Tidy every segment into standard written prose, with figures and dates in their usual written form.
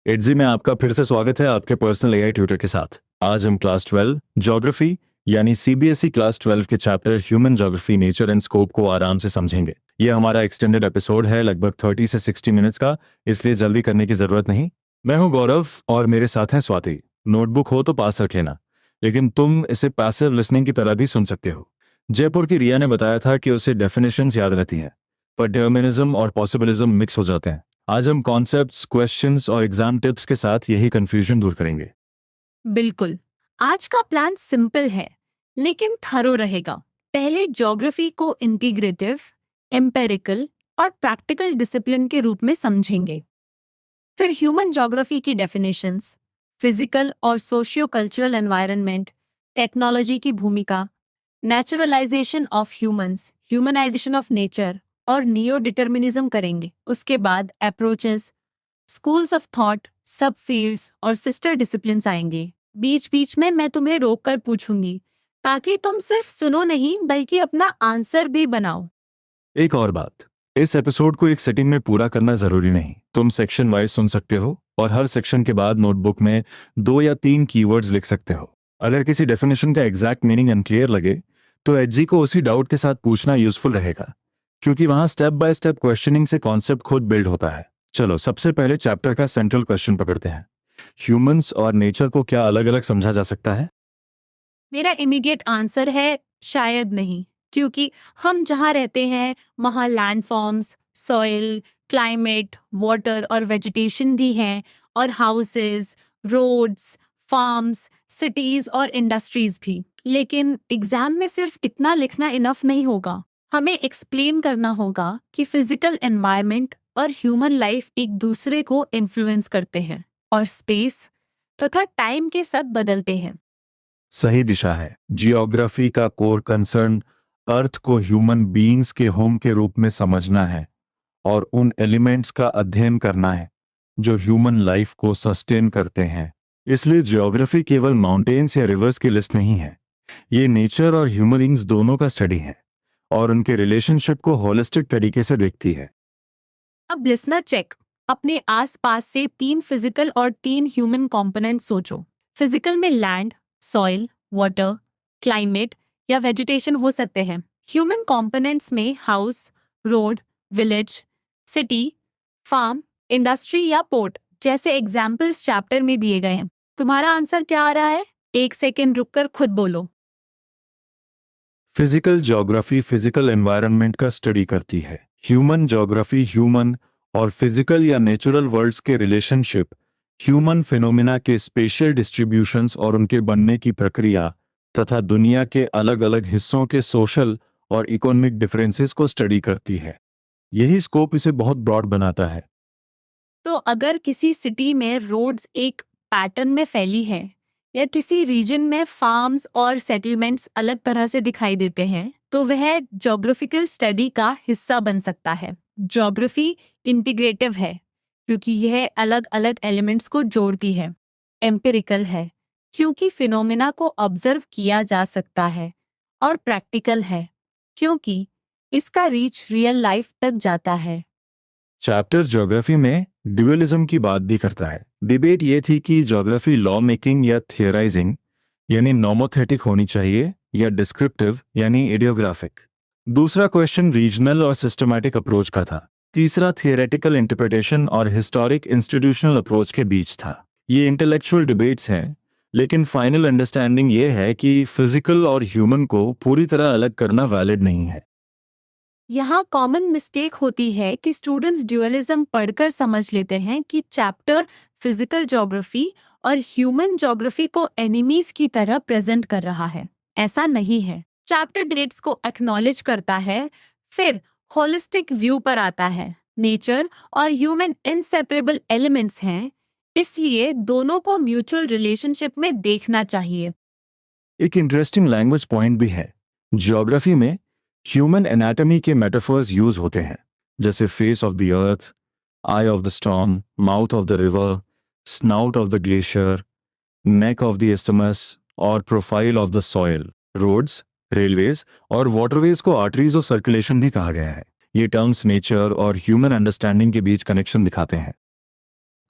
एडजी में आपका फिर से स्वागत है आपके पर्सनल एआई ट्यूटर के साथ। आज हम क्लास 12 ज्योग्राफी यानी सीबीएसई क्लास 12 के chapter human geography nature and scope को आराम से समझेंगे। ये हमारा एक्सटेंडेड एपिसोड है, लगभग 30 से 60 मिनट्स का, इसलिए जल्दी करने की जरूरत नहीं। मैं हूं गौरव और मेरे साथ हैं स्वाति। नोटबुक हो तो पास रख लेना, लेकिन तुम इसे पैसिव लिसनिंग की तरह भी सुन सकते हो। जयपुर की रिया ने बताया था कि उसे डेफिनेशंस याद रहती हैं, पर डिटर्मिनिज्म और पॉसिबिलिज्म मिक्स हो जाते हैं। आज हम कॉन्सेप्ट्स, क्वेश्चंस और एग्जाम टिप्स के साथ यही कंफ्यूजन दूर करेंगे। बिल्कुल। आज का प्लान सिंपल है लेकिन थरो रहेगा। पहले ज्योग्राफी को इंटीग्रेटिव, एम्पेरिकल और प्रैक्टिकल डिसिप्लिन के रूप में समझेंगे। फिर ह्यूमन ज्योग्राफी की डेफिनेशंस, फिजिकल और सोशियो कल्चरल एनवायरनमेंट, टेक्नोलॉजी की भूमिका, naturalisation of humans, humanisation of nature और नियो डिटर्मिनिज्म करेंगे। उसके बाद अप्रोचेस, स्कूल्स ऑफ थॉट, सब फील्ड्स और सिस्टर डिसिप्लिन्स आएंगे। बीच बीच में मैं तुम्हें रोक कर पूछूंगी ताकि तुम सिर्फ सुनो नहीं बल्कि अपना आंसर भी बनाओ। एक और बात, इस एपिसोड को एक सेटिंग में पूरा करना जरूरी नहीं। तुम सेक्शन वाइज सुन सकते हो और हर सेक्शन के बाद नोटबुक में 2 या 3 कीवर्ड्स लिख सकते हो। अगर किसी डेफिनेशन का एग्जैक्ट मीनिंग अनक्लियर लगे तो एचजी को उसी डाउट के साथ पूछना यूजफुल रहेगा, क्योंकि वहां स्टेप बाय स्टेप क्वेश्चनिंग से कॉन्सेप्ट खुद बिल्ड होता है। चलो सबसे पहले चैप्टर का सेंट्रल क्वेश्चन पकड़ते हैं। ह्यूमंस और नेचर को क्या अलग अलग समझा जा सकता है? मेरा इमीडिएट आंसर है शायद नहीं, क्योंकि हम जहाँ रहते हैं वहाँ land forms, soil, climate, water और वेजिटेशन भी हैं, और हाउसेस, रोड्स, फार्म्स, सिटीज और इंडस्ट्रीज भी। लेकिन एग्जाम में सिर्फ इतना लिखना इनफ नहीं होगा। हमें एक्सप्लेन करना होगा कि फिजिकल एनवायरनमेंट और ह्यूमन लाइफ एक दूसरे को इन्फ्लुएंस करते हैं और स्पेस तथा टाइम के साथ बदलते हैं। सही दिशा है। जियोग्राफी का कोर कंसर्न अर्थ को ह्यूमन बीइंग्स के होम के रूप में समझना है और उन एलिमेंट्स का अध्ययन करना है जो ह्यूमन लाइफ को सस्टेन करते हैं। इसलिए जियोग्राफी केवल माउंटेन्स या रिवर्स की लिस्ट नहीं है, ये नेचर और ह्यूमन बीइंग्स दोनों का स्टडी है और उनके रिलेशनशिप को होलिस्टिक तरीके से देखती है। अब लिसनर चेक। अपने आसपास से 3 फिजिकल और 3 ह्यूमन कंपोनेंट सोचो। फिजिकल में लैंड, सॉइल, वाटर, क्लाइमेट या वेजिटेशन हो सकते हैं। ह्यूमन कंपोनेंट्स में house, road, village, city, farm, industry या पोर्ट जैसे एग्जाम्पल्स चैप्टर में दिए गए हैं। तुम्हारा आंसर क्या आ रहा है? 1 सेकेंड रुककर खुद बोलो। फिजिकल ज्योग्राफी फिजिकल एनवायरनमेंट का स्टडी करती है। ह्यूमन ज्योग्राफी ह्यूमन और फिजिकल या नेचुरल वर्ल्ड्स के रिलेशनशिप, ह्यूमन फिनोमिना के स्पेशियल डिस्ट्रीब्यूशंस और उनके बनने की प्रक्रिया तथा दुनिया के अलग अलग हिस्सों के सोशल और इकोनॉमिक डिफरेंसेस को स्टडी करती है। यही स्कोप इसे बहुत ब्रॉड बनाता है। तो अगर किसी सिटी में रोड्स एक पैटर्न में फैली है या किसी रीजन में फार्म्स और सेटलमेंट्स अलग तरह से दिखाई देते हैं, तो वह ज्योग्राफिकल स्टडी का हिस्सा बन सकता है। ज्योग्राफी इंटीग्रेटिव है क्योंकि यह अलग अलग एलिमेंट्स को जोड़ती है। एम्पिरिकल है क्योंकि फिनोमेना को ऑब्जर्व किया जा सकता है। और प्रैक्टिकल है क्योंकि इसका रीच रियल लाइफ तक जाता है। चैप्टर ज्योग्राफी में ड्यूअलिज्म की बात भी करता है। डिबेट ये थी कि ज्योग्राफी लॉ मेकिंग या थियराइजिंग यानी नॉमोथेटिक होनी चाहिए या डिस्क्रिप्टिव यानी इडियोग्राफिक। दूसरा क्वेश्चन रीजनल और सिस्टमैटिक अप्रोच का था। तीसरा थियोरेटिकल इंटरप्रिटेशन और हिस्टोरिक इंस्टीट्यूशनल अप्रोच के बीच था। ये इंटेलेक्चुअल डिबेट्स हैं, लेकिन फाइनल अंडरस्टैंडिंग ये है कि फिजिकल और ह्यूमन को पूरी तरह अलग करना वैलिड नहीं है। यहाँ कॉमन मिस्टेक होती है कि स्टूडेंट्स ड्यूअलिज्म पढ़कर समझ लेते हैं कि चैप्टर फिजिकल ज्योग्राफी और ह्यूमन ज्योग्राफी को एनिमीज की तरह प्रेजेंट कर रहा है। ऐसा नहीं है। चैप्टर डेट्स को एक्नॉलेज करता है, फिर होलिस्टिक व्यू पर आता है। नेचर और ह्यूमन इनसेपरेबल एलिमेंट्स हैं, इसलिए दोनों को म्यूचुअल रिलेशनशिप में देखना चाहिए। एक इंटरेस्टिंग लैंग्वेज पॉइंट भी है। ज्योग्राफी में ह्यूमन एनाटॉमी के मेटाफर्स यूज होते हैं, जैसे face of the earth, eye of the storm, mouth of the river, snout of the glacier, neck of the isthmus और profile of the soil. Roads, railways और waterways को arteries और circulation भी कहा गया है। ये टर्म्स नेचर और ह्यूमन अंडरस्टैंडिंग के बीच कनेक्शन दिखाते हैं।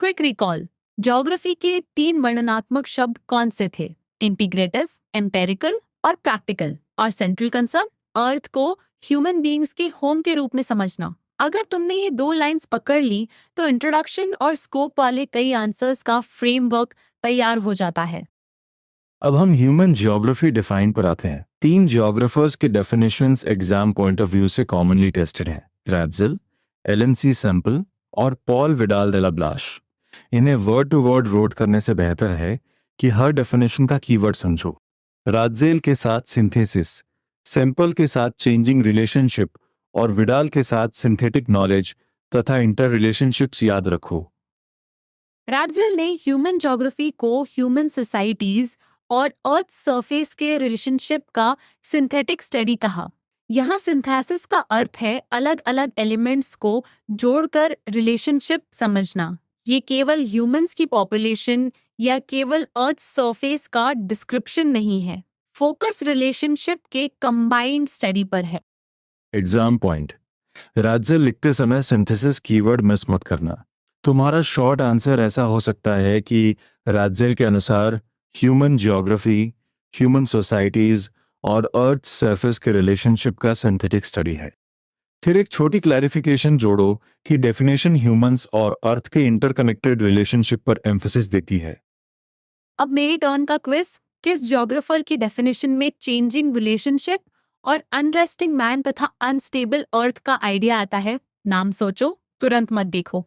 Quick recall. ज्योग्राफी के 3 वर्णनात्मक शब्द कौन से थे? इंटीग्रेटिव, एम्पेरिकल और प्रैक्टिकल। और सेंट्रल कंसेप्ट, अर्थ को ह्यूमन बीइंग्स के होम के रूप में समझना। अगर तुमने ये 2 लाइंस पकड़ ली तो इंट्रोडक्शन और स्कोप वाले कई आंसर्स का फ्रेमवर्क तैयार हो जाता है। अब हम ह्यूमन ज्योग्राफी डिफाइन पर आते हैं। 3 ज्योग्राफर्स के definitions exam point of view से कॉमनली टेस्टेड हैं, रैटजेल, एलन सी सैम्पल और पॉल विडाल दे ला ब्लाश। इन्हें वर्ड टू वर्ड रोट करने से बेहतर है कि हर डेफिनेशन का कीवर्ड समझो। राटजेल के साथ सिंथेसिस, सैम्पल के साथ चेंजिंग रिलेशनशिप और विडाल के साथ सिंथेटिक नॉलेज तथा इंटर रिलेशनशिप्स याद रखो। रैटजेल ने ह्यूमन ज्योग्राफी को ह्यूमन सोसाइटीज और अर्थ सरफेस के रिलेशनशिप का सिंथेटिक स्टडी कहा। यहाँ सिंथेसिस का अर्थ है अलग अलग एलिमेंट्स को जोड़कर रिलेशनशिप समझना। ये केवल ह्यूमंस की पॉपुलेशन या केवल अर्थ सरफेस का डिस्क्रिप्शन नहीं है, फोकस रिलेशनशिप के कंबाइंड स्टडी पर है। एग्जाम पॉइंट, राज्य लिखते समय सिंथेसिस कीवर्ड मिस मत करना। तुम्हारा शॉर्ट आंसर ऐसा हो सकता है कि राज्य के अनुसार ह्यूमन ज्योग्राफी ह्यूमन सोसाइटीज और अर्थ सरफेस के रिलेशनशिप का सिंथेटिक स्टडी है। फिर एक छोटी क्लैरिफिकेशन जोड़ो कि डेफिनेशन ह्यूमंस और अर्थ के इंटरकनेक्टेड रिलेशनशिप पर एम्फेसिस देती है। अब मेरी टर्न का क्विज। किस ज्योग्राफर की डेफिनेशन में चेंजिंग रिलेशनशिप और अनरेस्टिंग मैन तथा अनस्टेबल अर्थ का आइडिया आता है? नाम सोचो, तुरंत मत देखो।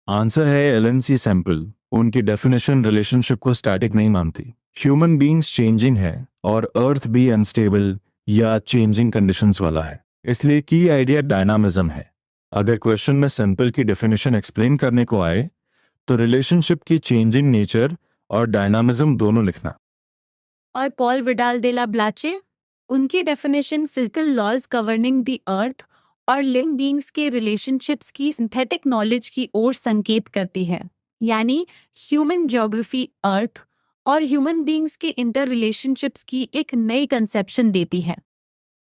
आंसर है एलन सी सैम्पल। उनकी डेफिनेशन रिलेशनशिप को स्टैटिक नहीं मानती। ह्यूमन बीइंग्स चेंजिंग है और अर्थ भी अनस्टेबल या चेंजिंग कंडीशंस वाला है, इसलिए की आइडिया डायनामिज्म है। अगर क्वेश्चन में सैम्पल की डेफिनेशन एक्सप्लेन करने को आए तो रिलेशनशिप की चेंजिंग नेचर और डायनामिज्म दोनों लिखना। और पॉल विडाल दे ला ब्लाचे, उनकी definition physical laws governing the earth और लिविंग बीइंग्स के रिलेशनशिप्स की सिंथेटिक नॉलेज की ओर संकेत करती है। यानी ह्यूमन ज्योग्राफी अर्थ और ह्यूमन बीइंग्स के इंटर रिलेशनशिप्स की एक नई कंसेप्शन देती है।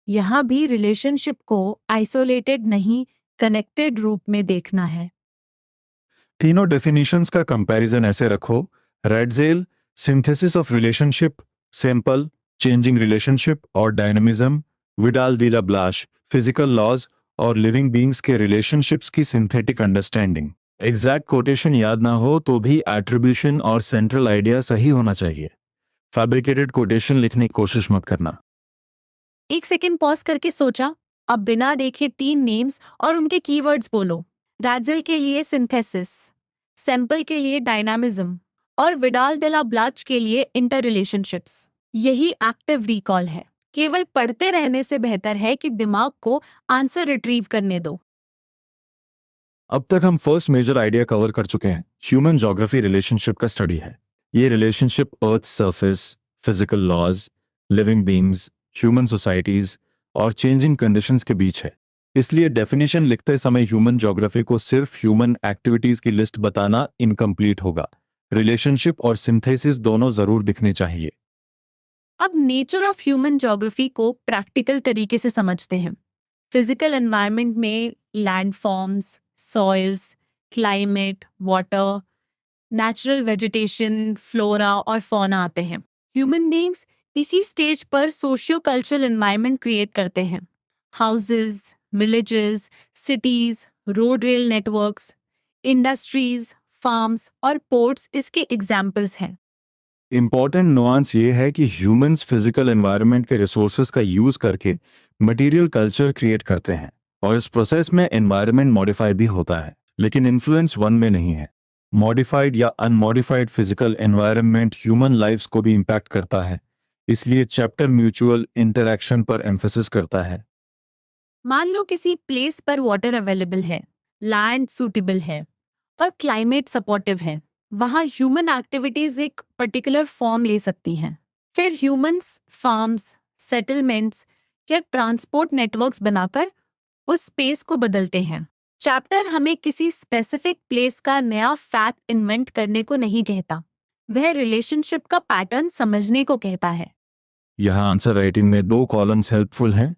यहाँ भी रिलेशनशिप को आइसोलेटेड नहीं, कनेक्टेड रूप में देखना है। तीनों डेफिनेशंस का कंपैरिजन ऐसे रखो, Ratzel synthesis of relationship, sample changing relationship और डायनामिज्म, विडाल दी ला ब्लाश फिजिकल लॉज और लिविंग बीइंग्स के रिलेशनशिप्स की सिंथेटिक अंडरस्टैंडिंग। एग्जैक्ट कोटेशन याद ना हो तो भी एट्रीब्यूशन और सेंट्रल आइडिया सही होना चाहिए। फैब्रिकेटेड कोटेशन लिखने की कोशिश मत करना। 1 सेकेंड पॉज करके सोचा। अब बिना देखे 3 नेम्स और उनके कीवर्ड्स बोलो। रैटजेल के लिए सिंथेसिस, सैम्पल के लिए डायनामिज्म और विडाल दे ला ब्लाच के लिए इंटर रिलेशनशिप्स। यही एक्टिव रिकॉल है। केवल पढ़ते रहने से बेहतर है कि दिमाग को आंसर रिट्रीव करने दो। अब तक हम फर्स्ट मेजर आइडिया कवर कर चुके हैं। ह्यूमन ज्योग्राफी रिलेशनशिप का स्टडी है। ये relationship earth surface, physical laws, living beings, human societies और चेंजिंग कंडीशंस के बीच है। इसलिए डेफिनेशन लिखते समय ह्यूमन ज्योग्राफी को सिर्फ ह्यूमन एक्टिविटीज की लिस्ट बताना इनकम्प्लीट होगा। रिलेशनशिप और सिंथेसिस दोनों जरूर दिखने चाहिए। अब नेचर ऑफ ह्यूमन ज्योग्राफी को प्रैक्टिकल तरीके से समझते हैं। फिजिकल एनवायरनमेंट में land forms, soils, climate, water, natural vegetation, flora और फौना आते हैं। ह्यूमन बीइंग्स इसी स्टेज पर सोशियो कल्चरल एनवायरनमेंट क्रिएट करते हैं। Houses, villages, cities, road rail networks, industries, farms और पोर्ट्स इसके एग्जाम्पल्स हैं। इंपॉर्टेंट नुआंस ये है कि ह्यूमंस फिजिकल एनवायरनमेंट के रिसोर्सेज का यूज करके मटेरियल कल्चर क्रिएट करते हैं और इस प्रोसेस में एनवायरनमेंट मॉडिफाई भी होता है, लेकिन इन्फ्लुएंस वन में नहीं है। मॉडिफाइड या unmodified physical environment human lifes को भी इम्पैक्ट करता है, इसलिए चैप्टर म्यूचुअल इंटरैक्शन पर एम्फेसिस करता है। मान लो किसी प्लेस पर वाटर अवेलेबल है, लैंड सूटेबल है और क्लाइमेट सपोर्टिव है। वहाँ ह्यूमन एक्टिविटीज एक पर्टिकुलर फॉर्म ले सकती हैं। फिर ह्यूमंस फार्म्स, सेटलमेंट्स या ट्रांसपोर्ट नेटवर्क्स बनाकर उस स्पेस को बदलते हैं। चैप्टर हमें किसी स्पेसिफिक प्लेस का नया फैक्ट इन्वेंट करने को नहीं कहता, वह रिलेशनशिप का पैटर्न समझने को कहता है। यहाँ आंसर राइटिंग में 2 कॉलम्स हेल्पफुल हैं।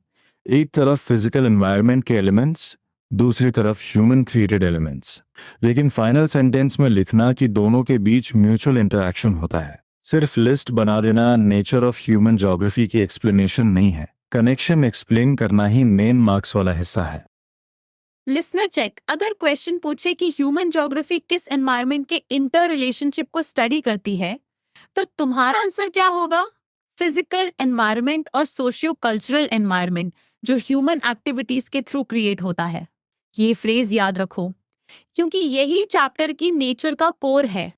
एक तरफ फिजिकल एनवायरनमेंट के एलिमेंट्स, दूसरी तरफ ह्यूमन क्रिएटेड एलिमेंट्स। लेकिन फाइनल सेंटेंस में लिखना कि दोनों के बीच म्यूचुअल इंटरैक्शन होता है। सिर्फ लिस्ट बना देना नेचर ऑफ ह्यूमन ज्योग्राफी की एक्सप्लेनेशन नहीं है। कनेक्शन एक्सप्लेन करना ही मेन मार्क्स वाला हिस्सा है। लिसनर चेक, अगर क्वेश्चन पूछे कि ह्यूमन ज्योग्राफी किस एनवायरनमेंट के इंटर रिलेशनशिप को स्टडी करती है, तो तुम्हारा आंसर क्या होगा? फिजिकल एनवायरनमेंट और सोशियो कल्चरल एनवायरनमेंट जो ह्यूमन एक्टिविटीज के थ्रू क्रिएट होता है। ये फ्रेज याद रखो, क्योंकि यही चैप्टर की नेचर का कोर है।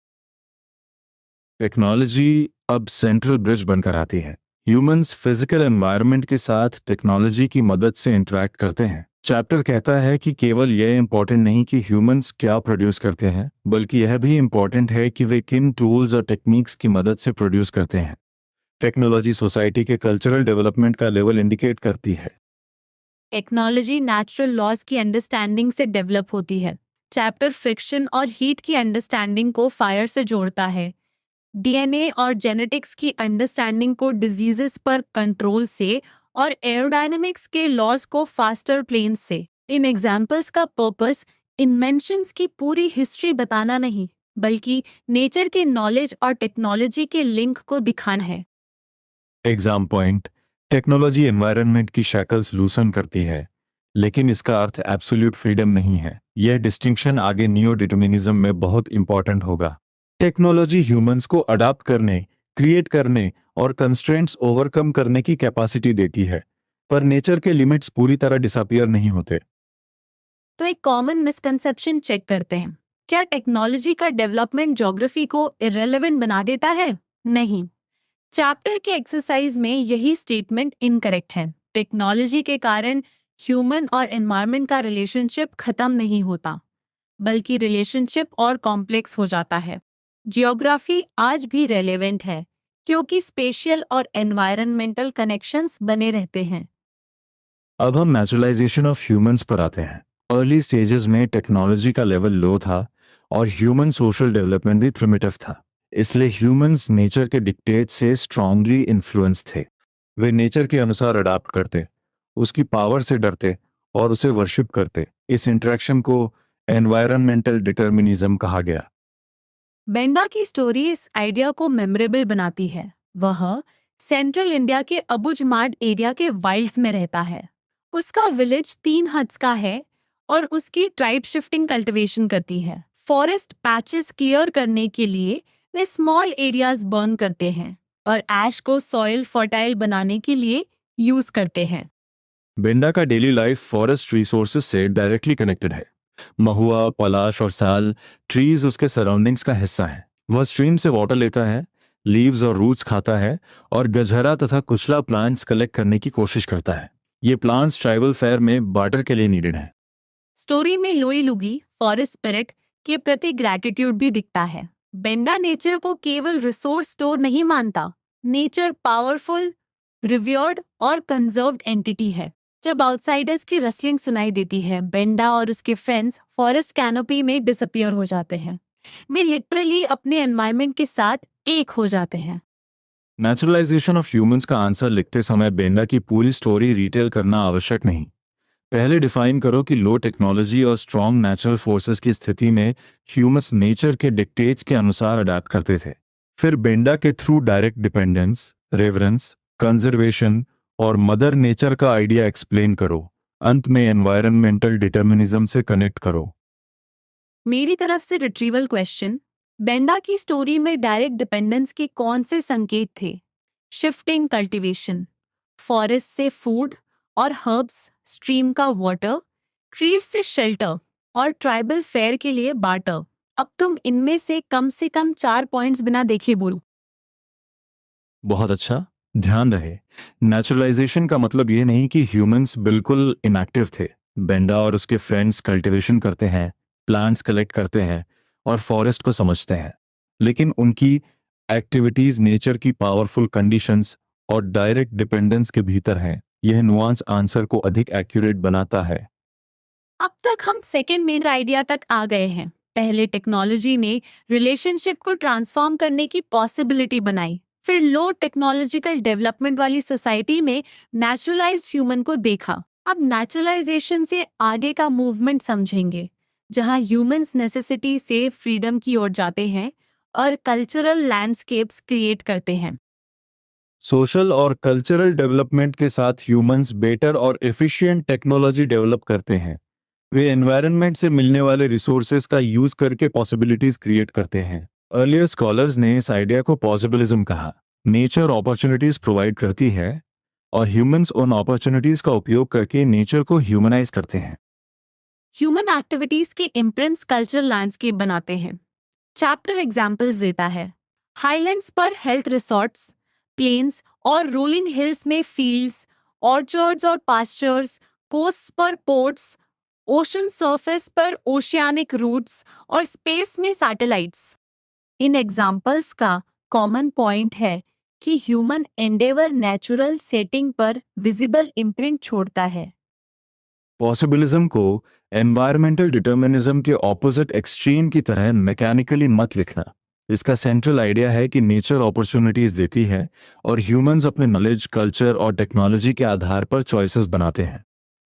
टेक्नोलॉजी अब सेंट्रल ब्रिज बनकर आती है। ह्यूमंस फिजिकल एनवायरनमेंट के साथ टेक्नोलॉजी की मदद से इंटरेक्ट करते हैं। चैप्टर कहता है कि केवल यह इंपॉर्टेंट नहीं कि ह्यूमंस क्या प्रोड्यूस करते हैं, बल्कि यह भी इंपॉर्टेंट है कि वे किन टूल्स और टेक्निक्स की मदद से प्रोड्यूस करते हैं। टेक्नोलॉजी सोसाइटी के कल्चरल डेवलपमेंट का लेवल इंडिकेट करती है। टेक्नोलॉजी नेचुरल लॉज की अंडरस्टैंडिंग से डेवलप होती है। चैप्टर फ्रिक्शन और हीट की अंडरस्टैंडिंग को फायर से जोड़ता है। डीएनए और जेनेटिक्स की अंडरस्टैंडिंग को डिजीजेस पर कंट्रोल से, और एरोडायनेमिक्स के लॉज को फास्टर प्लेन्स से। इन एग्जाम्पल्स का पर्पस इन्वेंशंस की पूरी हिस्ट्री बताना नहीं, बल्कि नेचर के नॉलेज और टेक्नोलॉजी के लिंक को दिखाना है। Exam point. टेक्नोलॉजी एनवायरनमेंट की शैकल्स लूसन करती है, लेकिन इसका अर्थ एब्सोल्यूट फ्रीडम नहीं है। यह डिस्टिंक्शन आगे नियो डिटर्मिनिज्म में बहुत इंपॉर्टेंट होगा। टेक्नोलॉजी ह्यूमंस को अडाप्ट करने, क्रिएट करने और कंस्ट्रेंट्स ओवरकम करने की कैपेसिटी देती है, पर नेचर के लिमिट्स पूरी तरह डिसअपीयर नहीं होते। तो एक कॉमन मिसकंसेप्शन चेक करते हैं। क्या टेक्नोलॉजी का डेवलपमेंट ज्योग्राफी को इररिलेवेंट बना देता है? नहीं। चैप्टर के एक्सरसाइज में यही स्टेटमेंट इनकरेक्ट है। टेक्नोलॉजी के कारण ह्यूमन और एनवायरनमेंट का रिलेशनशिप खत्म नहीं होता, बल्कि रिलेशनशिप और कॉम्प्लेक्स हो जाता है। जियोग्राफी आज भी रेलेवेंट है, क्योंकि स्पेशियल और एनवायरनमेंटल कनेक्शंस बने रहते हैं। अब हम नेचुरलाइजेशन ऑफ ह्यूमंस पर आते हैं। अर्ली स्टेजेस में टेक्नोलॉजी का लेवल लो था और ह्यूमन सोशल डेवलपमेंट भी प्रिमिटिव था। इसलिए ह्यूमंस नेचर के डिक्टेट से स्ट्रांगली इन्फ्लुएंस थे। वे नेचर के अनुसार अडाप्ट करते, उसकी पावर से डरते और उसे वर्शिप करते। इस इंटरेक्शन को एनवायरनमेंटल डिटर्मिनिज्म कहा गया। बेंडा की स्टोरी इस आइडिया को मेमोरेबल बनाती है। वह सेंट्रल इंडिया के अबुझमाड़ एरिया के वाइल्ड्स में रहता है। उसका विलेज 3 हट्स का है और उसकी ट्राइब शिफ्टिंग कल्टीवेशन करती है। फॉरेस्ट पैचेस क्लियर करने के लिए वे स्मॉल एरियाज बर्न करते हैं और ऐश को सॉइल फर्टाइल बनाने के लिए यूज करते हैं। बेंडा का डेली लाइफ फॉरेस्ट रिसोर्सेज से डायरेक्टली कनेक्टेड है। महुआ, पलाश और साल ट्रीज उसके सराउंडिंग्स का हिस्सा हैं। वह स्ट्रीम से वाटर लेता है, लीव्स और रूट्स खाता है और गजहरा तथा कुचला प्लांट्स कलेक्ट करने की कोशिश करता है। ये प्लांट्स ट्राइबल फेयर में बार्टर के लिए नीडेड हैं। स्टोरी में लोई लुगी फॉरेस्ट स्पिरिट के प्रति ग्रैटिट्यूड भी दिखता है। बेंडा नेचर को केवल रिसोर्स स्टोर नहीं मानता। नेचर पावरफुल, रिव्योर्ड और कंजर्व्ड एंटिटी है। जब आउटसाइडर्स की रसलिंग सुनाई देती है, बेंडा और उसके फ्रेंड्स फॉरेस्ट कैनोपी में डिसअपियर हो जाते हैं। वे लिटरली अपने एनवायरनमेंट के साथ एक हो जाते हैं। नेचुरलाइजेशन ऑफ ह्यूमंस का आंसर लिखते समय बेंडा की पूरी स्टोरी रिटेल करना आवश्यक नहीं। पहले डिफाइन करो कि लो टेक्नोलॉजी और स्ट्रॉन्ग नेचुरल फोर्सेस की स्थिति में ह्यूमंस नेचर के डिक्टेट्स के अनुसार अडैप्ट करते थे। फिर बेंडा के through direct dependence, reverence, conservation और मदर नेचर का आइडिया एक्सप्लेन करो। अंत में एनवायरनमेंटल डिटर्मिनिज्म से कनेक्ट करो। मेरी तरफ से रिट्रीवल क्वेश्चन, बेंडा की स्टोरी में डायरेक्ट डिपेंडेंस के कौन से संकेत थे? शिफ्टिंग कल्टीवेशन, फॉरेस्ट से फूड और हर्ब्स, स्ट्रीम का वाटर, ट्रीज से शेल्टर और ट्राइबल फेयर के लिए बार्टर। अब तुम इनमें से कम 4 पॉइंट्स बिना देखे बोलो। बहुत अच्छा। ध्यान रहे, नेचुरलाइजेशन का मतलब ये नहीं कि ह्यूमंस बिल्कुल इनएक्टिव थे। बेंडा और उसके फ्रेंड्स कल्टीवेशन करते हैं, प्लांट्स कलेक्ट करते हैं और फॉरेस्ट को समझते हैं, लेकिन उनकी एक्टिविटीज नेचर की पावरफुल कंडीशंस और डायरेक्ट डिपेंडेंस के भीतर हैं। यह नुआंस आंसर को अधिक एक्यूरेट बनाता है। अब तक हम सेकेंड मेन आइडिया तक आ गए हैं। पहले टेक्नोलॉजी ने रिलेशनशिप को ट्रांसफॉर्म करने की पॉसिबिलिटी बनाई, फिर लो टेक्नोलॉजिकल डेवलपमेंट वाली सोसाइटी में नेचुरलाइज्ड ह्यूमन को देखा। अब नेचुरलाइजेशन से आगे का मूवमेंट समझेंगे, जहां ह्यूमंस नेसेसिटी से फ्रीडम की ओर जाते हैं और कल्चरल लैंडस्केप्स क्रिएट करते हैं। सोशल और कल्चरल डेवलपमेंट के साथ ह्यूमंस बेटर और एफिशिएंट टेक्नोलॉजी डेवलप करते हैं। वे एनवायरनमेंट से मिलने वाले रिसोर्सेज का यूज करके पॉसिबिलिटीज क्रिएट करते हैं। अर्लियर स्कॉलर्स ने इस आइडिया को पॉसिबिलिज्म कहा। नेचर अपॉर्चुनिटीज प्रोवाइड करती है और ह्यूमंस उन अपॉर्चुनिटीज का उपयोग करके नेचर को ह्यूमनाइज करते हैं। ह्यूमन एक्टिविटीज के इम्प्रिंट्स कल्चरल लैंडस्केप बनाते हैं। चैप्टर एग्जाम्पल्स देता है। हाईलैंड्स पर हेल्थ रिसोर्ट्स, प्लेन्स और रोलिंग हिल्स में फील्ड्स, ऑर्चर्ड्स और पास्चर्स, कोस्ट पर पोर्ट्स, ओशन सरफेस पर ओशियानिक रूट्स और स्पेस में सैटेलाइट्स। इन एग्जाम्पल्स का कॉमन पॉइंट है कि ह्यूमन एंडेवर नेचुरल सेटिंग पर विजिबल इम्प्रिंट छोड़ता है। पॉसिबिलिज्म को एनवायरमेंटल डिटर्मिनिज्म के ऑपोजिट एक्सट्रीम की तरह मैकेनिकली मत लिखना। इसका सेंट्रल आइडिया है कि नेचर अपॉर्चुनिटीज देती है और ह्यूमंस अपने नॉलेज, कल्चर और टेक्नोलॉजी के आधार पर चॉइसेस बनाते हैं।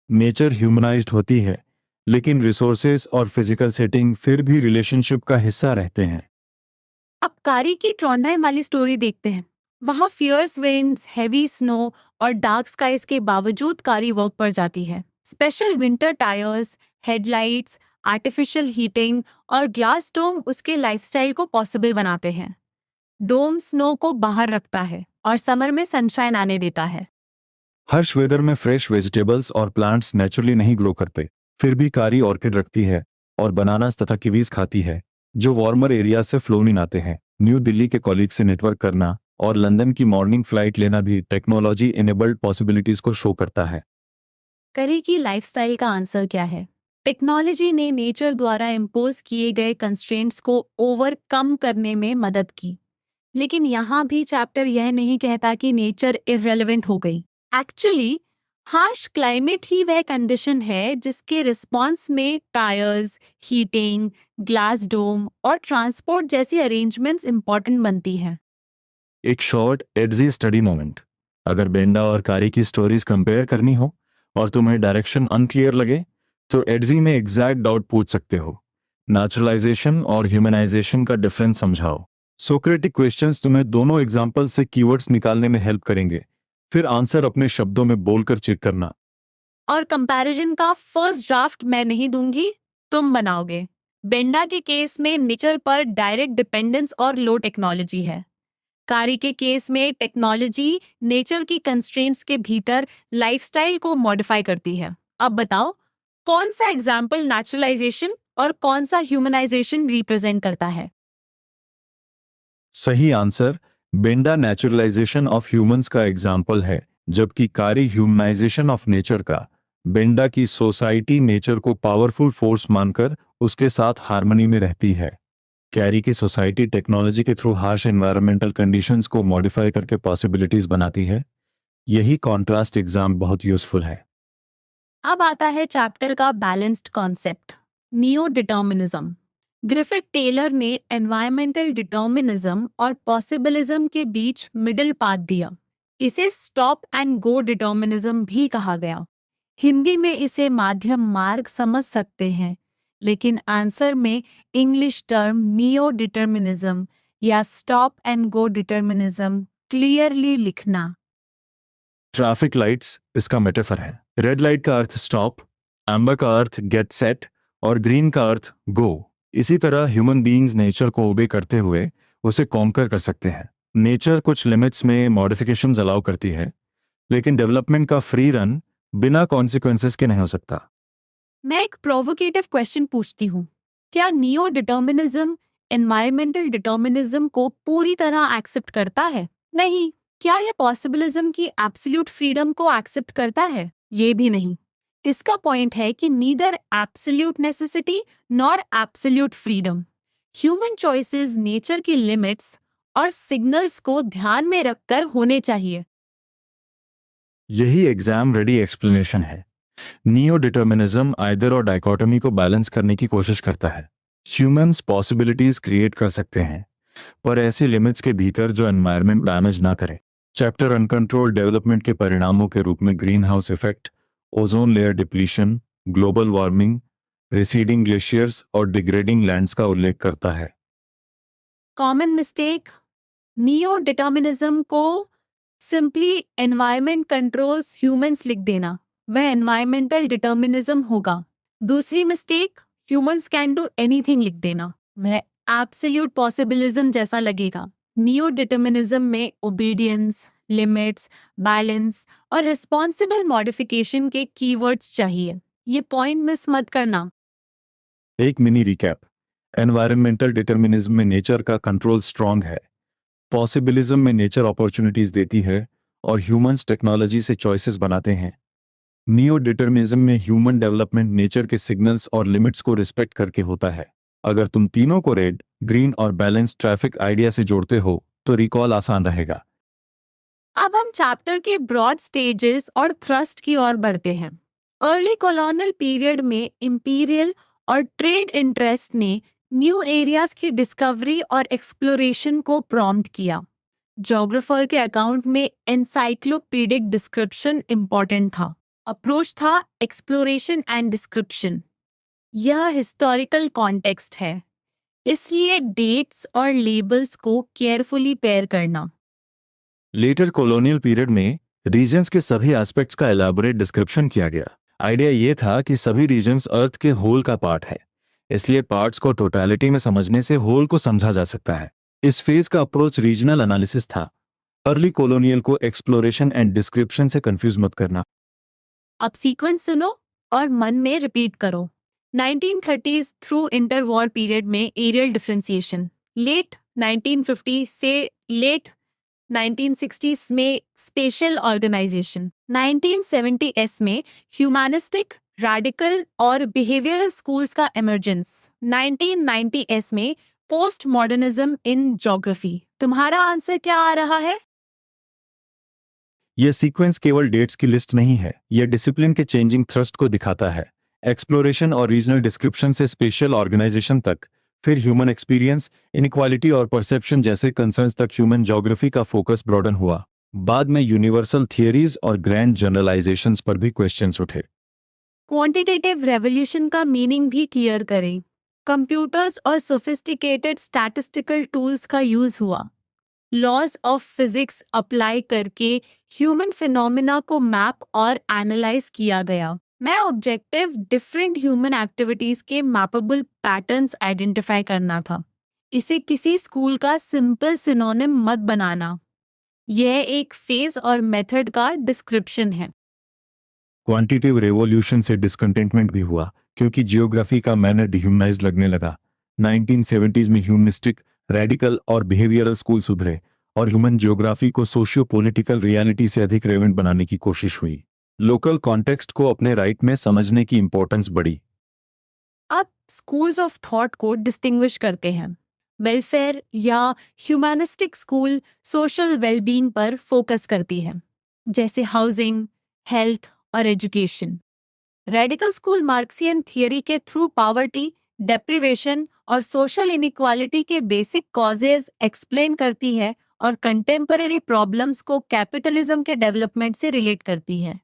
नेचर ह्यूमनाइज्ड होती है, लेकिन रिसोर्सेज और फिजिकल सेटिंग फिर भी रिलेशनशिप का हिस्सा रहते हैं। अब कारी की ट्रॉन्डाइम वाली स्टोरी देखते हैं। वहां फियर्स विंड्स, हेवी स्नो और डार्क स्काइज के बावजूद कारी वर्क पर जाती है। Special winter tyres, headlights, artificial heating और ग्लास डोम उसके लाइफस्टाइल को पॉसिबल बनाते हैं। डोम स्नो को बाहर रखता है और समर में सनशाइन आने देता है। हर्ष वेदर में फ्रेश वेजिटेबल्स और प्लांट्स नेचुरली नहीं ग्रो करते, फिर भी कारी ऑर्किड रखती है और बनानास तथा किवीज खाती है, जो वार्मर एरिया से फ्लोरिन आते हैं। न्यू दिल्ली के कॉलीग से नेटवर्क करना और लंदन की मॉर्निंग फ्लाइट लेना भी टेक्नोलॉजी इनेबल्ड पॉसिबिलिटीज को शो करता है। करी की लाइफस्टाइल का आंसर क्या है? टेक्नोलॉजी ने नेचर द्वारा इम्पोज किए गए कंस्ट्रेंट्स को ओवरकम करने में मदद की। लेकिन यहाँ भी चैप्टर यह नहीं कहता कि नेचर इररेलेवेंट हो गई। एक्चुअली हार्श क्लाइमेट ही वह कंडीशन है जिसके रिस्पॉन्स में टायर्स, हीटिंग, ग्लास डोम और ट्रांसपोर्ट जैसी अरेंजमेंट्स इंपॉर्टेंट बनती हैं। एक शॉर्ट एडजी स्टडी मोमेंट। अगर बेंडा और कारी की स्टोरीज कंपेयर करनी हो और तुम्हें डायरेक्शन अनक्लियर लगे, तो एडजी में एग्जैक्ट डाउट पूछ सकते हो। नेचुरलाइजेशन और ह्यूमनाइजेशन का डिफरेंस समझाओ। सोक्रेटिक क्वेश्चंस तुम्हें दोनों एग्जाम्पल से कीवर्ड्स निकालने में हेल्प करेंगे, फिर आंसर अपने शब्दों में बोलकर चेक करना। और कंपैरिजन का फर्स्ट ड्राफ्ट मैं नहीं दूंगी, तुम बनाओगे। बेंडा के केस में नेचर पर डायरेक्ट डिपेंडेंस और लो टेक्नोलॉजी है। कारी के केस में टेक्नोलॉजी नेचर की कंस्ट्रेंट्स के भीतर लाइफस्टाइल को मॉडिफाई करती है। अब बताओ, कौन सा एग्जाम्पल नेचुरलाइजेशन और कौन सा ह्यूमनाइजेशन रिप्रेजेंट करता है? सही answer Benda naturalisation of humans का एग्जाम्पल है, जबकि कारी ह्यूमनाइजेशन ऑफ नेचर का। बेंडा की सोसाइटी नेचर को पावरफुल फोर्स मानकर उसके साथ हार्मनी में रहती है। कैरी की सोसाइटी टेक्नोलॉजी के थ्रू हार्श एनवायरमेंटल कंडीशंस को मॉडिफाई करके पॉसिबिलिटीज बनाती है। यही कॉन्ट्रास्ट एग्जाम बहुत यूजफुल है। अब आता है चैप्टर का balanced concept, neo determinism. Griffith Taylor ने एनवायरमेंटल डिटर्मिनिज्म और पॉसिबिलिज्म के बीच मिडिल पाथ दिया। इसे स्टॉप एंड गो डिटर्मिनिज्म भी कहा गया। हिंदी में इसे माध्यम मार्ग समझ सकते हैं, लेकिन आंसर में इंग्लिश टर्म नियो डिटर्मिनिज्म या stop and go determinism clearly लिखना। ट्रैफिक लाइट्स इसका मेटाफर है। रेड लाइट का अर्थ स्टॉप, एम्बर का अर्थ गेट सेट और ग्रीन का अर्थ गो। इसी तरह ह्यूमन बीइंग्स नेचर को ओबे करते हुए उसे कॉन्कर कर सकते हैं। नेचर कुछ लिमिट्स में मॉडिफिकेशंस अलाउ करती है, लेकिन डेवलपमेंट का फ्री रन बिना कॉन्सिक्वेंसेस के नहीं हो सकता। मैं एक प्रोवोकेटिव क्वेश्चन पूछती हूँ। क्या नियो डिटर्मिनिज्म एनवायरमेंटल डिटर्मिनिज्म को पूरी तरह एक्सेप्ट करता है? नहीं। क्या यह पॉसिबिलिज्म की एब्सोल्यूट फ्रीडम को एक्सेप्ट करता है? ये भी नहीं। इसका पॉइंट है कि neither absolute necessity nor absolute freedom. Human choices nature की लिमिट्स और सिग्नल्स को ध्यान में रखकर होने चाहिए। यही एग्जाम रेडी एक्सप्लेनेशन है। नियो डिटर्मिनिज्म आइदर और डाइकोटमी को बैलेंस करने की कोशिश करता है। ह्यूमंस पॉसिबिलिटीज क्रिएट कर सकते हैं, पर ऐसे लिमिट्स के भीतर जो एनवायरनमेंट डैमेज ना करे। चैप्टर अनकंट्रोल्ड डेवलपमेंट के परिणामों के रूप में green house effect ozone layer depletion, global warming, receding glaciers और डिग्रेडिंग लैंड्स का उल्लेख करता है। कॉमन मिस्टेक, नियो डिटर्मिनिज्म को सिंपली एनवायरमेंट कंट्रोल्स ह्यूमंस लिख देना, वह एनवायरमेंटल डिटर्मिनिज्म होगा। दूसरी mistake, humans can do anything लिख देना, वह एब्सोल्यूट पॉसिबिलिज्म जैसा लगेगा। नियो डिटर्मिनिज्म में ओबीडियंस, लिमिट्स, बैलेंस और रिस्पॉन्सिबल मॉडिफिकेशन के कीवर्ड्स चाहिए। ये पॉइंट मिस मत करना। एक मिनी रिकैप। एनवायरमेंटल डिटर्मिनिज्म में नेचर का कंट्रोल स्ट्रांग है, पॉसिबिलिज्म में नेचर अपॉर्चुनिटीज देती है और ह्यूमंस टेक्नोलॉजी से चॉइसेस बनाते हैं। नियो डिटर्मिनिज्म में ह्यूमन डेवलपमेंट नेचर के सिग्नल्स और लिमिट्स को रिस्पेक्ट करके होता है। अगर तुम तीनों को रेड, ग्रीन और बैलेंस ट्रैफिक आइडिया से जोड़ते हो तो रिकॉल आसान रहेगा। अब हम चैप्टर के ब्रॉड स्टेजेस और थ्रस्ट की ओर बढ़ते हैं। अर्ली कॉलोनियल पीरियड में इंपीरियल और ट्रेड इंटरेस्ट ने न्यू एरियाज की डिस्कवरी और एक्सप्लोरेशन को प्रॉम्प्ट किया। ज्योग्राफर के अकाउंट में एनसाइक्लोपीडिक डिस्क्रिप्शन इंपॉर्टेंट था। अप्रोच था एक्सप्लोरेशन एंड डिस्क्रिप्शन। यह हिस्टोरिकल कॉन्टेक्स्ट है, इसलिए डेट्स और लेबल्स को केयरफुली पेयर करना। लेटर कॉलोनियल पीरियड में रीजन्स के सभी एस्पेक्ट्स का एलैबोरेट डिस्क्रिप्शन किया गया। आइडिया ये था कि सभी रीजन्स अर्थ के होल का पार्ट है, इसलिए पार्ट्स को टोटलिटी में समझने से होल को समझा जा सकता है। इस फेज का अप्रोच रीजनल एनालिसिस था। अर्ली कॉलोनियल को एक्सप्लोरेशन एंड डिस्क्रिप्शन से कंफ्यूज मत करना। अब सीक्वेंस सुनो और मन में रिपीट करो। 1930s through enter war period में एरियल डिफरेंशिएशन, लेट 1950 से लेट 1960s में स्पेशल ऑर्गेनाइजेशन, 1970s में ह्यूमैनिस्टिक, रैडिकल और बिहेवियरल स्कूल्स का इमर्जेंस, 1990s में पोस्ट मॉडर्निज्म इन ज्योग्राफी। तुम्हारा आंसर क्या आ रहा है? यह सीक्वेंस केवल डेट्स की लिस्ट नहीं है, यह डिसिप्लिन के चेंजिंग थ्रस्ट को दिखाता है। एक्सप्लोरेशन और रीजनल डिस्क्रिप्शन से स्पेशल ऑर्गेनाइजेशन तक, फिर ह्यूमन एक्सपीरियंस, इनइक्वालिटी और परसेप्शन जैसे कंसर्न्स तक ह्यूमन ज्योग्राफी का फोकस ब्रॉडन हुआ। बाद में यूनिवर्सल थियरीज और ग्रैंड जनरलाइजेशंस पर भी क्वेश्चंस उठे। क्वांटिटेटिव रेवोल्यूशन का मीनिंग भी क्लियर करें। कंप्यूटर्स और सोफिस्टिकेटेड स्टैटिस्टिकल टूल्स का यूज हुआ। लॉज ऑफ फिजिक्स अप्लाई करके ह्यूमन फिनोमिना को मैप और एनालाइज किया गया। मैं ऑब्जेक्टिव डिफरेंट ह्यूमन एक्टिविटीज के मैपेबल पैटर्न्स आइडेंटिफाई करना था। इसे किसी स्कूल का सिंपल सिनोनिम मत बनाना। यह एक फेज और मेथड का डिस्क्रिप्शन है। क्वांटिटिव रेवोल्यूशन से डिसकंटेंटमेंट भी हुआ क्योंकि जियोग्राफी का मैनर डिह्यूमनाइज्ड लगने लगा। 1970s में ह्यूमनिस्टिक, रेडिकल और बिहेवियरल स्कूल्स उभरे और ह्यूमन जियोग्राफी को सोशियो पॉलिटिकल रियलिटी से अधिक रेलेवेंट बनाने की कोशिश हुई। लोकल कॉन्टेक्स्ट को अपने राइट में समझने की इंपॉर्टेंस बढ़ी। अब स्कूल्स ऑफ थॉट को डिस्टिंग्विश करते हैं। वेलफेयर या ह्यूमैनिस्टिक स्कूल सोशल वेलबींग पर फोकस करती है, जैसे हाउसिंग, हेल्थ और education. Radical school Marxian theory के थ्रू पॉवर्टी, डेप्रिवेशन और सोशल इनइक्वालिटी के बेसिक कॉजेज एक्सप्लेन करती है और कंटेम्पररी प्रॉब्लम्स को कैपिटलिज्म के डेवलपमेंट से रिलेट करती है।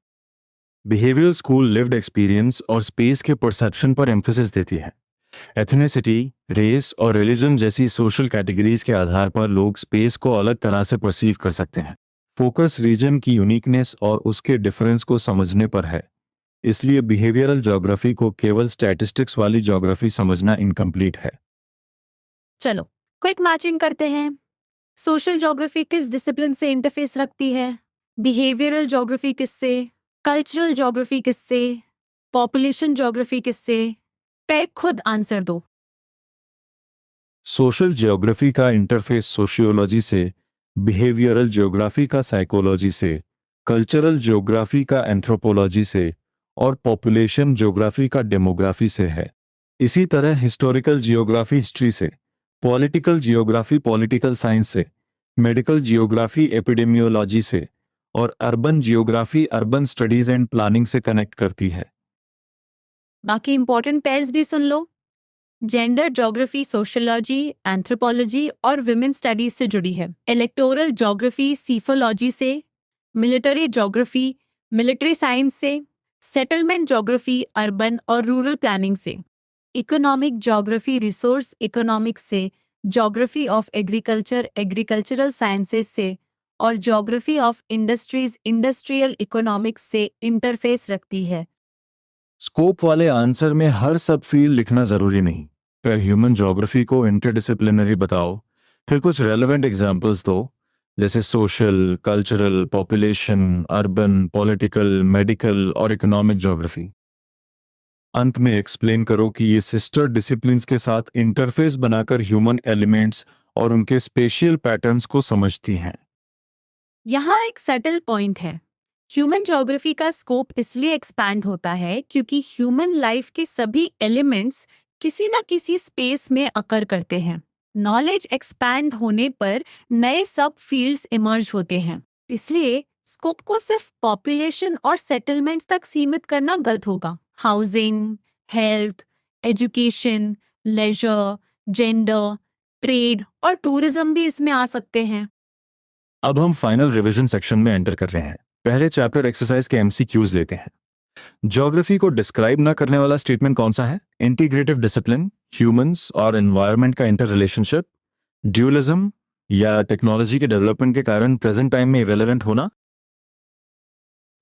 बिहेवियरल स्कूल लिव्ड एक्सपीरियंस और स्पेस के परसेप्शन पर एम्फेसिस देती है। एथनिसिटी, रेस और रिलीजन जैसी सोशल कैटेगरीज के आधार पर लोग स्पेस को अलग तरह से परसीव कर सकते हैं। फोकस रीजन की यूनिकनेस और उसके डिफरेंस को समझने पर है, इसलिए बिहेवियरल ज्योग्राफी को केवल स्टैटिस्टिक्स वाली ज्योग्राफी समझना इनकम्प्लीट है। चलो क्विक मैचिंग करते हैं। सोशल ज्योग्राफी किस डिसिप्लिन से इंटरफेस रखती है? बिहेवियरल ज्योग्राफी किससे? कल्चरल ज्योग्राफी किससे? पॉपुलेशन ज्योग्राफी किससे? पे खुद आंसर दो। सोशल ज्योग्राफी का इंटरफेस सोशियोलॉजी से, बिहेवियरल ज्योग्राफी का साइकोलॉजी से, कल्चरल ज्योग्राफी का एंथ्रोपोलॉजी से और पॉपुलेशन ज्योग्राफी का डेमोग्राफी से है। इसी तरह हिस्टोरिकल जियोग्राफी हिस्ट्री से, पॉलिटिकल जियोग्राफी पॉलिटिकल साइंस से, मेडिकल जियोग्राफी एपिडेमियोलॉजी से और urban geography urban studies and planning से कनेक्ट करती है। बाकी इंपॉर्टेंट पेयर्स भी सुन लो। जेंडर ज्योग्राफी सोशियोलॉजी, एंथ्रोपोलॉजी और विमेन स्टडीज से जुड़ी है। इलेक्टोरल ज्योग्राफी सीफोलॉजी से, मिलिट्री ज्योग्राफी मिलिट्री साइंस से, सेटलमेंट ज्योग्राफी अर्बन और रूरल प्लानिंग से, इकोनॉमिक ज्योग्राफी रिसोर्स इकोनॉमिक्स से, geography of agriculture agricultural sciences से और geography of industries industrial economics से इंटरफेस रखती है। स्कोप वाले आंसर में हर सब फील्ड लिखना जरूरी नहीं। फिर ह्यूमन ज्योग्राफी को इंटरडिसिप्लिनरी बताओ, फिर कुछ रेलेवेंट एग्जांपल्स दो, जैसे social, cultural, population, urban, political, medical और इकोनॉमिक ज्योग्राफी। अंत में एक्सप्लेन करो कि ये सिस्टर डिसिप्लिन्स के साथ इंटरफेस बनाकर ह्यूमन एलिमेंट्स और उनके स्पेशियल पैटर्न्स को समझती हैं। यहाँ एक सटल पॉइंट है। ह्यूमन ज्योग्राफी का स्कोप इसलिए एक्सपैंड होता है क्योंकि ह्यूमन लाइफ के सभी एलिमेंट्स किसी न किसी स्पेस में अकर करते हैं। नॉलेज एक्सपैंड होने पर नए सब फील्ड्स इमर्ज होते हैं। इसलिए स्कोप को सिर्फ पॉपुलेशन और सेटलमेंट्स तक सीमित करना गलत होगा। Housing, health, education, leisure, gender, trade और टूरिज्म भी इसमें आ सकते हैं। अब हम फाइनल रिवीजन सेक्शन में एंटर कर रहे हैं। पहले चैप्टर एक्सरसाइज के एमसीक्यूज लेते हैं। ज्योग्राफी को डिस्क्राइब ना करने वाला स्टेटमेंट कौन सा है? इंटीग्रेटिव डिसिप्लिन, ह्यूमंस और एनवायरनमेंट का इंटर रिलेशनशिप, ड्यूअलिज्म या टेक्नोलॉजी के डेवलपमेंट के कारण प्रेजेंट टाइम में इरेलेवेंट होना।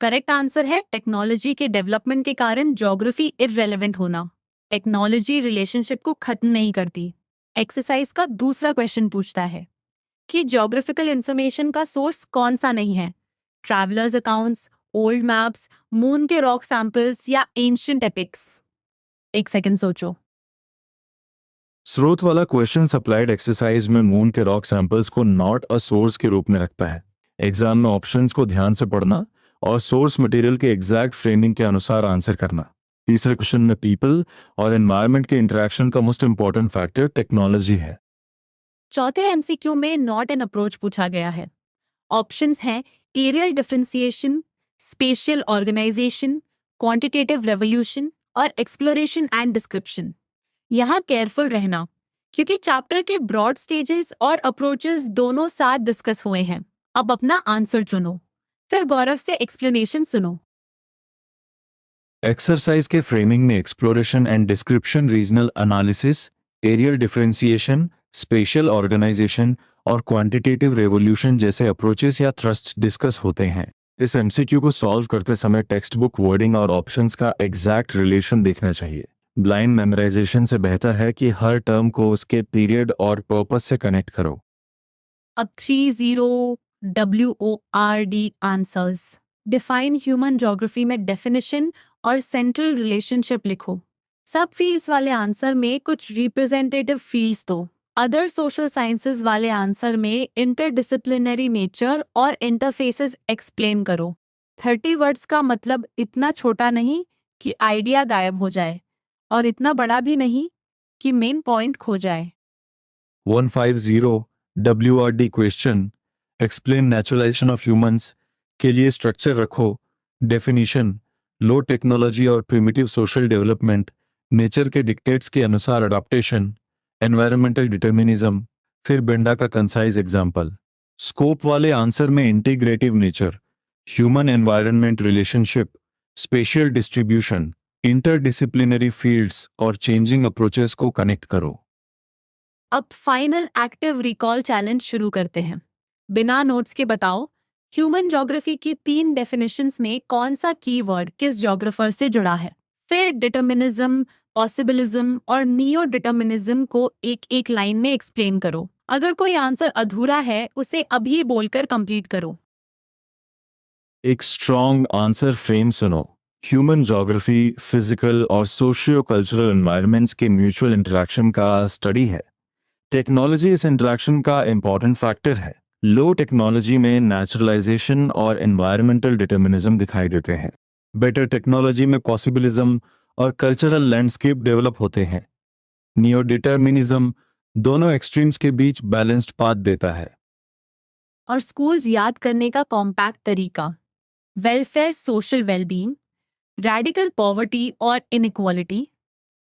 करेक्ट आंसर है टेक्नोलॉजी के डेवलपमेंट के कारण ज्योग्राफी इररेलेवेंट होना। टेक्नोलॉजी रिलेशनशिप को खत्म नहीं करती। एक्सरसाइज का दूसरा क्वेश्चन पूछता है कि ज्योग्राफिकल इंफॉर्मेशन का सोर्स कौन सा नहीं है? Travellers accounts, old maps, moon के रॉक सैंपल्स या एंशिएंट एपिक्स? एक सेकंड सोचो। स्रोत वाला क्वेश्चन सप्लाइड एक्सरसाइज में मून के रॉक सैंपल्स को नॉट अ सोर्स के रूप में रखता है। एग्जाम में ऑप्शंस को ध्यान से पढ़ना और सोर्स मटेरियल के एग्जैक्ट फ्रेमिंग के अनुसार आंसर करना। तीसरे क्वेश्चन में पीपल और एनवायरनमेंट के इंटरेक्शन का मोस्ट इंपॉर्टेंट फैक्टर टेक्नोलॉजी है। चौथे एमसीक्यू में नॉट एन अप्रोच पूछा गया है। ऑप्शंस हैं areal differentiation, spatial organization, quantitative revolution और एक्सप्लोरेशन एंड डिस्क्रिप्शन। यहाँ केयरफुल रहना क्योंकि चैप्टर के ब्रॉड स्टेजेस और अप्रोचेस दोनों साथ डिस्कस हुए हैं। अब अपना आंसर चुनो, फिर गौरव से एक्सप्लेनेशन सुनो। एक्सरसाइज के फ्रेमिंग में exploration and description, regional analysis, areal differentiation, special organization और क्वांटिटेटिव रेवोल्यूशन जैसे अप्रोचेस या थ्रस्ट्स डिस्कस होते हैं। इस एमसीक्यू को सॉल्व करते समय टेक्स्ट बुक वर्डिंग और ऑप्शंस का एग्जैक्ट रिलेशन देखना चाहिए। ब्लाइंड मेमोराइजेशन से बेहतर है कि हर टर्म को उसके पीरियड और पर्पस से कनेक्ट करो। अब 30 WORD answers. Define human geography में डेफिनेशन और सेंट्रल रिलेशनशिप लिखो। सब फील्ड्स वाले आंसर में कुछ रिप्रेजेंटेटिव फील्ड्स दो। अदर सोशल साइंसेज वाले आंसर में इंटरडिसिप्लिनरी नेचर और इंटरफेसेस एक्सप्लेन करो। 30 वर्ड्स का मतलब इतना छोटा नहीं कि आइडिया गायब हो जाए और इतना बड़ा भी नहीं कि मेन पॉइंट खो जाए। 150 WRD question, explain naturalization of humans के लिए स्ट्रक्चर रखो। डेफिनेशन, लो टेक्नोलॉजी और प्रिमिटिव सोशल डेवलपमेंट, नेचर के डिक्टेट्स के अनुसार अडॉप्टेशन, एनवायरमेंटल डिटर्मिनिज्म, फिर बेंडा का कंसाइज एग्जाम्पल। स्कोप वाले आंसर में integrative nature, human environment relationship, spatial distribution, interdisciplinary fields और चेंजिंग अप्रोचेस को कनेक्ट करो। अब फाइनल एक्टिव रिकॉल चैलेंज शुरू करते हैं। बिना नोट्स के बताओ ह्यूमन ज्योग्राफी की 3 डेफिनेशंस में कौन सा कीवर्ड किस ज्योग्राफर से जुड़ा है। फिर डिटर्मिनिज्म, पॉसिबिलिज्म और नियो डिटर्मिनिज्म को एक एक लाइन में एक्सप्लेन करो। अगर कोई आंसर अधूरा है उसे अभी बोलकर कंप्लीट करो। एक स्ट्रॉन्ग आंसर फ्रेम सुनो। ह्यूमन ज्योग्राफी फिजिकल और सोशियो कल्चरल एनवायरनमेंट्स के म्यूचुअल इंटरेक्शन का स्टडी है। टेक्नोलॉजी इस इंटरेक्शन का इंपॉर्टेंट फैक्टर है। लो टेक्नोलॉजी में नेचुरलाइजेशन और एनवायरमेंटल डिटर्मिनिज्म दिखाई देते हैं। बेटर टेक्नोलॉजी में पॉसिबिलिज्म और कल्चरल लैंडस्केप डेवलप होते हैं। नियो डिटर्मिनिज्म दोनों एक्सट्रीम्स के बीच बैलेंस्ड पाथ देता है। और स्कूल्स याद करने का कॉम्पैक्ट तरीका: welfare social wellbeing, radical poverty और इनइक्वालिटी,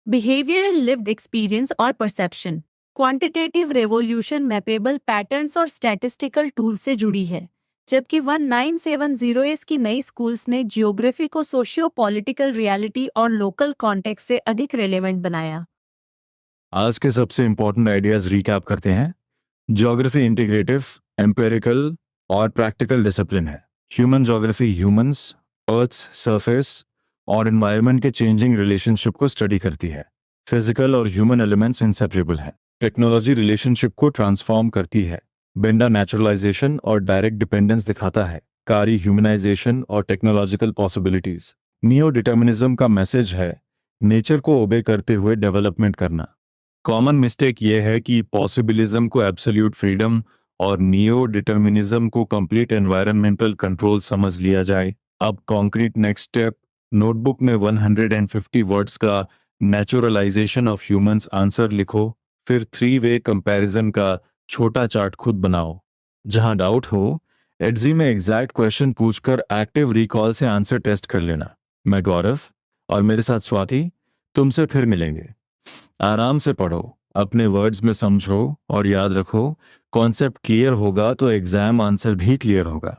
बिहेवियरल लिव्ड एक्सपीरियंस और परसेप्शन, क्वांटिटेटिव रेवोल्यूशन मैपेबल पैटर्न्स और स्टैटिस्टिकल टूल से जुड़ी है। जबकि 1970s की नई स्कूल्स ने जियोग्राफी को सोशियो पॉलिटिकल रियलिटी और लोकल कॉन्टेक्स्ट से अधिक रेलेवेंट बनाया। आज के सबसे इंपॉर्टेंट आइडियाज रिकैप करते हैं। ज्योग्राफी इंटीग्रेटिव, एम्पिरिकल और प्रैक्टिकल डिसिप्लिन है। Human geography humans, earth's surface और एनवायरनमेंट के चेंजिंग रिलेशनशिप को स्टडी करती है। फिजिकल और ह्यूमन एलिमेंट्स इंसेपरेबल हैं। टेक्नोलॉजी रिलेशनशिप को ट्रांसफॉर्म करती है। बेंडा नेचुरलाइजेशन और डायरेक्ट डिपेंडेंस दिखाता है। कारी ह्यूमनाइजेशन और टेक्नोलॉजिकल पॉसिबिलिटीज। नियो डिटर्मिनिज्म का मैसेज है नेचर को ओबे करते हुए डेवलपमेंट करना। कॉमन मिस्टेक ये है कि पॉसिबिलिज्म को एब्सोल्यूट फ्रीडम और नियो डिटर्मिनिज्म को कंप्लीट एनवायरमेंटल कंट्रोल समझ लिया जाए। अब कॉन्क्रीट नेक्स्ट स्टेप, नोटबुक में 150 वर्ड्स का नेचुरलाइजेशन ऑफ ह्यूमंस आंसर लिखो, फिर 3-वे कंपैरिजन का छोटा चार्ट खुद बनाओ। जहां डाउट हो, एडजी में एग्जैक्ट क्वेश्चन पूछकर एक्टिव रिकॉल से आंसर टेस्ट कर लेना। मैं गौरव और मेरे साथ स्वाति तुमसे फिर मिलेंगे। आराम से पढ़ो, अपने वर्ड्स में समझो और याद रखो, कॉन्सेप्ट क्लियर होगा तो एग्जाम आंसर भी क्लियर होगा।